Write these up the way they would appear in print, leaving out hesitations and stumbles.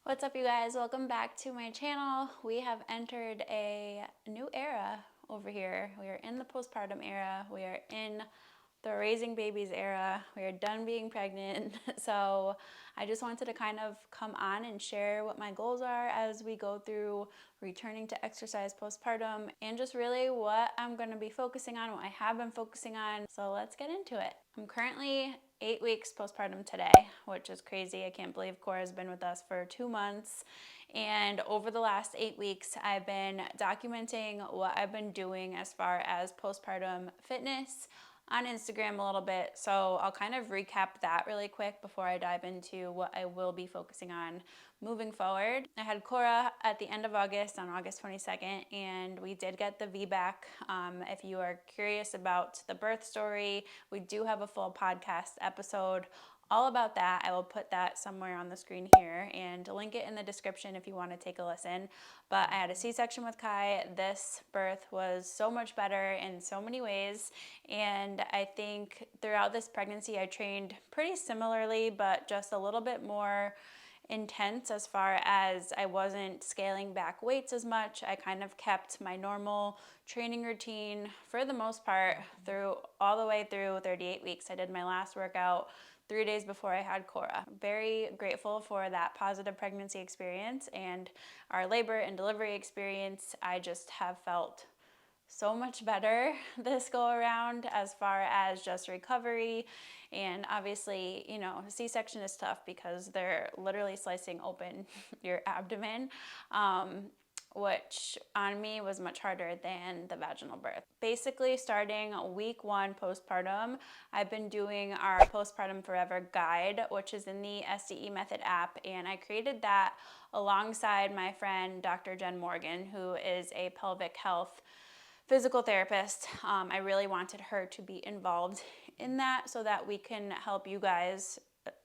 What's up, you guys? Welcome back to my channel. We have entered a new era over here. We are in the postpartum era. We are in the raising babies era. We are done being pregnant. So I just wanted to kind of come on and share what my goals are as we go through returning to exercise postpartum and just really what I'm going to be focusing on, what I have been focusing on. So let's get into it. I'm currently 8 weeks postpartum today, which is crazy. I can't believe Cora's been with us for 2 months. And over the last 8 weeks, I've been documenting what I've been doing as far as postpartum fitness on Instagram a little bit. So I'll kind of recap that really quick before I dive into what I will be focusing on moving forward. I had Cora at the end of August, on August 22nd, and we did get the VBAC. If you are curious about the birth story, we do have a full podcast episode all about that. I will put that somewhere on the screen here and link it in the description if you want to take a listen. But I had a C-section with Kai. This birth was so much better in so many ways. And I think throughout this pregnancy, I trained pretty similarly, but just a little bit more intense as far as I wasn't scaling back weights as much. I kind of kept my normal training routine for the most part through all the way through 38 weeks. I did my last workout 3 days before I had Cora. Very grateful for that positive pregnancy experience and our labor and delivery experience. I just have felt so much better this go around as far as just recovery. And obviously, C-section is tough because they're literally slicing open your abdomen, which on me was much harder than the vaginal birth. Basically, starting week 1 postpartum, I've been doing our Postpartum Forever guide, which is in the SDE Method app, and I created that alongside my friend Dr. Jen Morgan, who is a pelvic health physical therapist. I really wanted her to be involved in that so that we can help you guys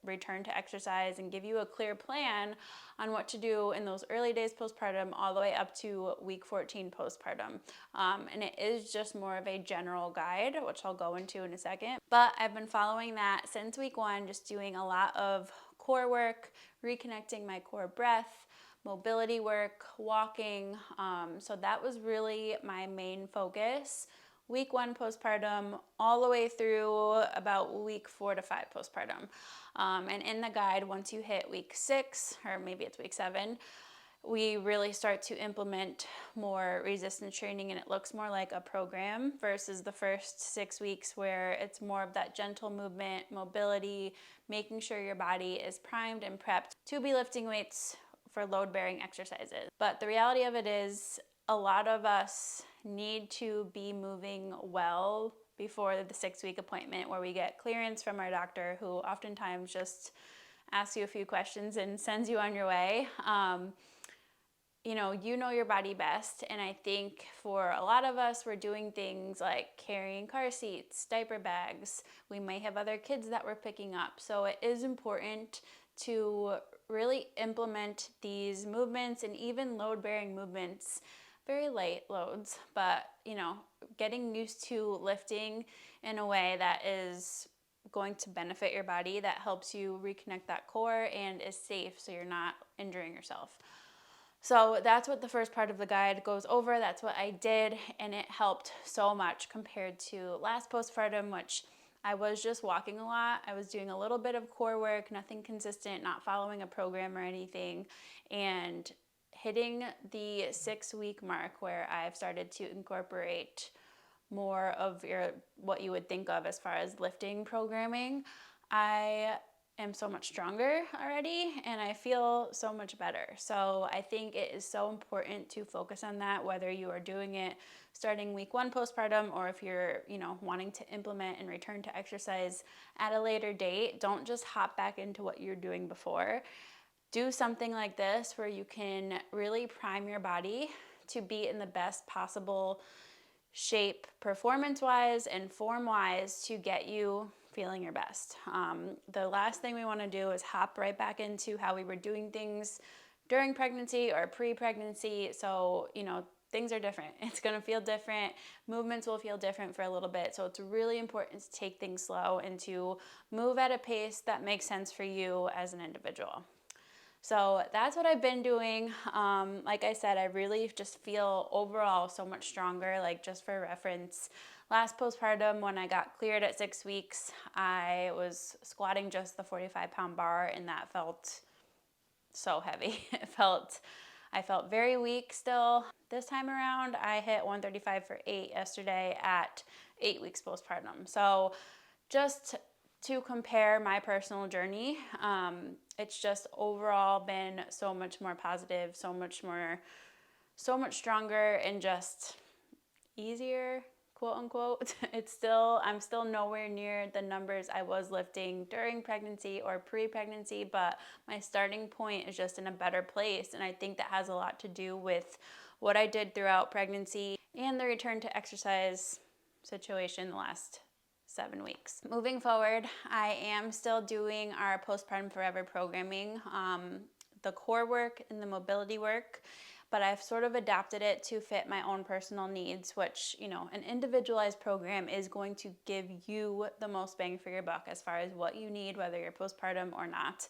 return to exercise and give you a clear plan on what to do in those early days postpartum all the way up to week 14 postpartum. And it is just more of a general guide, which I'll go into in a second. But I've been following that since week 1, just doing a lot of core work, reconnecting my core breath, mobility work, walking. So that was really my main focus. Week 1 postpartum all the way through about week 4 to 5 postpartum. And in the guide, once you hit week 6, or maybe it's week 7, we really start to implement more resistance training, and it looks more like a program versus the first 6 weeks where it's more of that gentle movement, mobility, making sure your body is primed and prepped to be lifting weights for load-bearing exercises. But the reality of it is a lot of us need to be moving well before the 6-week appointment where we get clearance from our doctor, who oftentimes just asks you a few questions and sends you on your way. You know your body best, and I think for a lot of us, we're doing things like carrying car seats, diaper bags. We may have other kids that we're picking up, so it is important to really implement these movements and even load-bearing movements, very light loads, but getting used to lifting in a way that is going to benefit your body, that helps you reconnect that core and is safe so you're not injuring yourself. So that's what the first part of the guide goes over. That's what I did, and it helped so much compared to last postpartum, which I was just walking a lot. I was doing a little bit of core work, nothing consistent, not following a program or anything, and hitting the 6-week mark where I've started to incorporate more of what you would think of as far as lifting programming. I am so much stronger already, and I feel so much better. So I think it is so important to focus on that, whether you are doing it starting week 1 postpartum, or if you're wanting to implement and return to exercise at a later date. Don't just hop back into what you're doing before. Do something like this where you can really prime your body to be in the best possible shape, performance-wise and form-wise, to get you feeling your best. The last thing we want to do is hop right back into how we were doing things during pregnancy or pre-pregnancy. So, things are different. It's going to feel different. Movements will feel different for a little bit. So it's really important to take things slow and to move at a pace that makes sense for you as an individual. So that's what I've been doing. Like I said, I really just feel overall so much stronger. Like, just for reference, last postpartum, when I got cleared at 6 weeks, I was squatting just the 45-pound bar, and that felt so heavy. I felt very weak still. This time around, I hit 135 for 8 yesterday at 8 weeks postpartum. So just to compare my personal journey, it's just overall been so much more positive, so much stronger, and just easier, quote unquote. I'm still nowhere near the numbers I was lifting during pregnancy or pre-pregnancy, but my starting point is just in a better place. And I think that has a lot to do with what I did throughout pregnancy and the return to exercise situation the last 7 weeks. Moving forward, I am still doing our Postpartum Forever programming, the core work and the mobility work, but I've sort of adapted it to fit my own personal needs, which, an individualized program is going to give you the most bang for your buck as far as what you need, whether you're postpartum or not.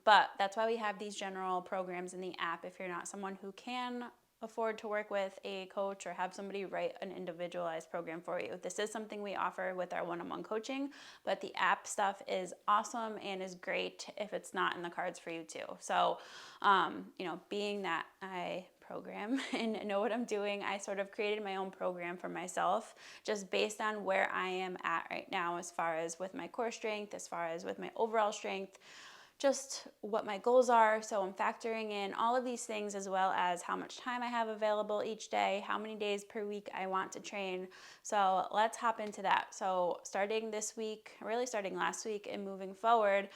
But that's why we have these general programs in the app if you're not someone who can afford to work with a coach or have somebody write an individualized program for you. This is something we offer with our one-on-one coaching, but the app stuff is awesome and is great if it's not in the cards for you too. So, being that I program and know what I'm doing, I sort of created my own program for myself just based on where I am at right now as far as with my core strength, as far as with my overall strength, just what my goals are. So I'm factoring in all of these things, as well as how much time I have available each day, how many days per week I want to train. So let's hop into that. So starting this week, really starting last week and moving forward,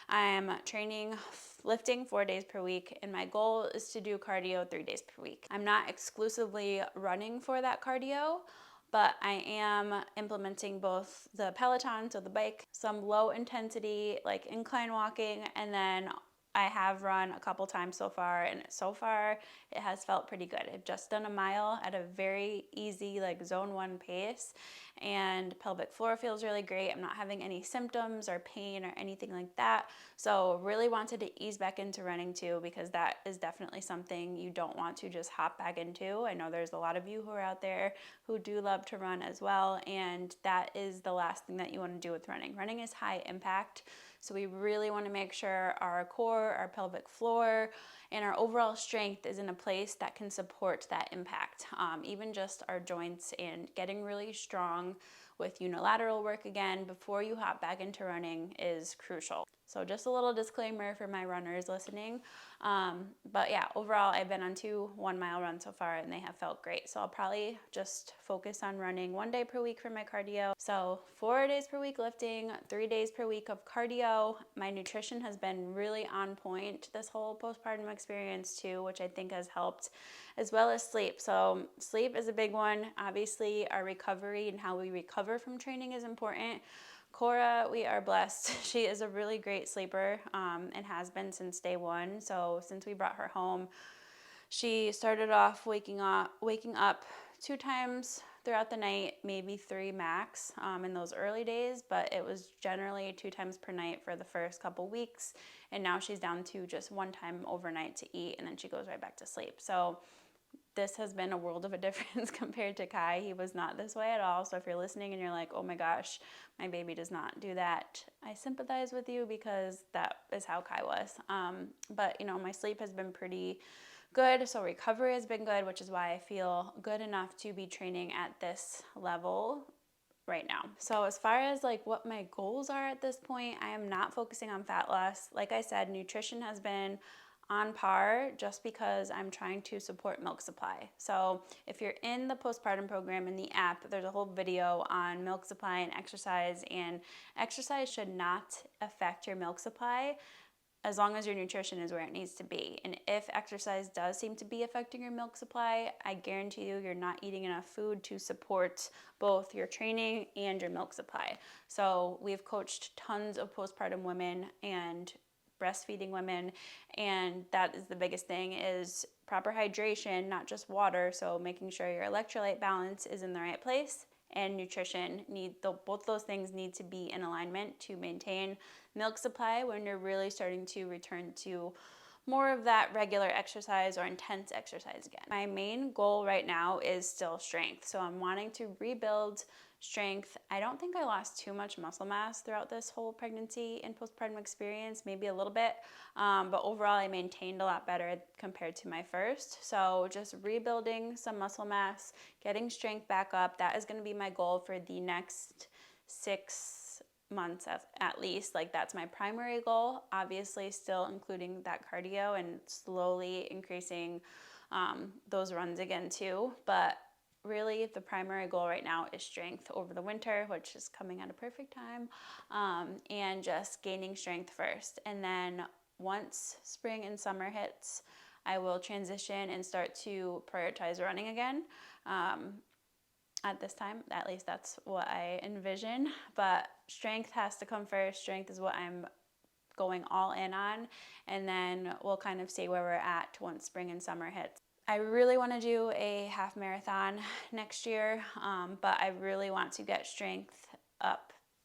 I'm training lifting 4 days per week, and my goal is to do cardio 3 days per week. I'm not exclusively running for that cardio, but I am implementing both the Peloton, so the bike, some low intensity like incline walking, and then I have run a couple times so far, and so far it has felt pretty good. I've just done a mile at a very easy like zone 1 pace, and pelvic floor feels really great. I'm not having any symptoms or pain or anything like that. So really wanted to ease back into running too, because that is definitely something you don't want to just hop back into. I know there's a lot of you who are out there who do love to run as well, and that is the last thing that you want to do with running. Running is high impact. So we really want to make sure our core, our pelvic floor, and our overall strength is in a place that can support that impact. Even just our joints, and getting really strong with unilateral work again before you hop back into running is crucial. So just a little disclaimer for my runners listening. But yeah, overall, I've been on 2 1-mile runs so far, and they have felt great. So I'll probably just focus on running 1 day per week for my cardio. So 4 days per week lifting, 3 days per week of cardio. My nutrition has been really on point this whole postpartum experience too, which I think has helped, as well as sleep. So sleep is a big one. Obviously, our recovery and how we recover from training is important. Cora, we are blessed. She is a really great sleeper, and has been since day one. So since we brought her home, she started off waking up 2 times throughout the night, maybe 3 max, in those early days, but it was generally 2 times per night for the first couple weeks. And now she's down to just 1 time overnight to eat, and then she goes right back to sleep. So this has been a world of a difference compared to Kai. He was not this way at all. So if you're listening and you're like, oh my gosh, my baby does not do that, I sympathize with you, because that is how Kai was. But my sleep has been pretty good. So recovery has been good, which is why I feel good enough to be training at this level right now. So as far as like what my goals are at this point, I am not focusing on fat loss. Like I said, nutrition has been on par, just because I'm trying to support milk supply. So if you're in the postpartum program in the app, there's a whole video on milk supply and exercise should not affect your milk supply as long as your nutrition is where it needs to be. And if exercise does seem to be affecting your milk supply, I guarantee you're not eating enough food to support both your training and your milk supply. So we've coached tons of postpartum women and breastfeeding women, and that is the biggest thing, is proper hydration, not just water. So making sure your electrolyte balance is in the right place, and nutrition both those things need to be in alignment to maintain milk supply when you're really starting to return to more of that regular exercise or intense exercise again. My main goal right now is still strength. So I'm wanting to rebuild strength. I don't think I lost too much muscle mass throughout this whole pregnancy and postpartum experience, maybe a little bit, but overall I maintained a lot better compared to my first. So just rebuilding some muscle mass, getting strength back up, that is going to be my goal for the next 6 months at least. Like, that's my primary goal, obviously still including that cardio and slowly increasing those runs again too, but really the primary goal right now is strength over the winter, which is coming at a perfect time, and just gaining strength first. And then once spring and summer hits, I will transition and start to prioritize running again. At this time, at least that's what I envision, but strength has to come first. Strength is what I'm going all in on, and then we'll kind of see where we're at once spring and summer hits. I really want to do a half marathon next year, but I really want to get strength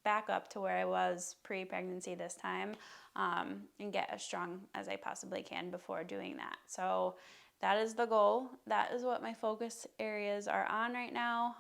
back up to where I was pre-pregnancy this time, and get as strong as I possibly can before doing that. So that is the goal. That is what my focus areas are on right now.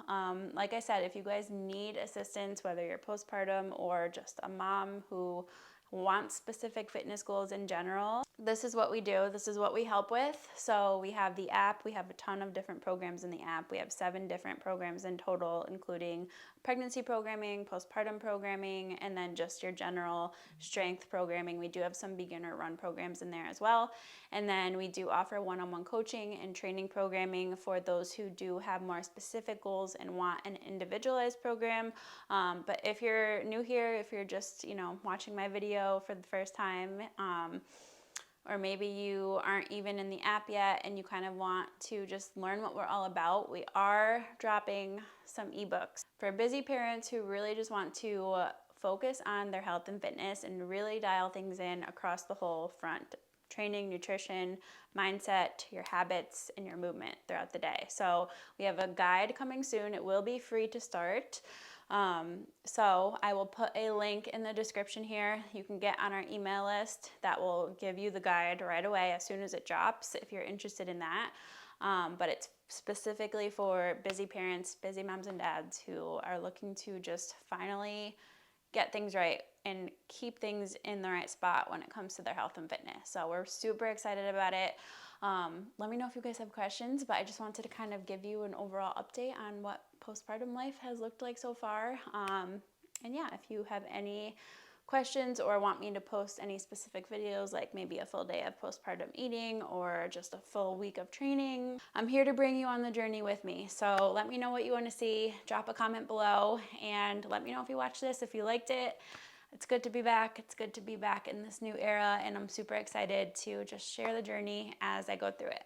Like I said, if you guys need assistance, whether you're postpartum or just a mom who wants specific fitness goals in general, this is what we do. This is what we help with. So we have the app. We have a ton of different programs in the app. We have 7 different programs in total, including pregnancy programming, postpartum programming, and then just your general strength programming. We do have some beginner run programs in there as well. And then we do offer one-on-one coaching and training programming for those who do have more specific goals and want an individualized program. But if you're new here, if you're just, watching my video for the first time, or maybe you aren't even in the app yet and you kind of want to just learn what we're all about, we are dropping some ebooks for busy parents who really just want to focus on their health and fitness and really dial things in across the whole front: training, nutrition, mindset, your habits, and your movement throughout the day. So we have a guide coming soon. It will be free to start. So I will put a link in the description here. You can get on our email list. That will give you the guide right away as soon as it drops if you're interested in that. But it's specifically for busy parents, busy moms and dads who are looking to just finally get things right and keep things in the right spot when it comes to their health and fitness. So we're super excited about it. Let me know if you guys have questions, but I just wanted to kind of give you an overall update on what postpartum life has looked like so far. And yeah, if you have any questions or want me to post any specific videos, like maybe a full day of postpartum eating or just a full week of training, I'm here to bring you on the journey with me. So let me know what you want to see. Drop a comment below and let me know if you watched this, if you liked it. It's good to be back. It's good to be back in this new era, and I'm super excited to just share the journey as I go through it.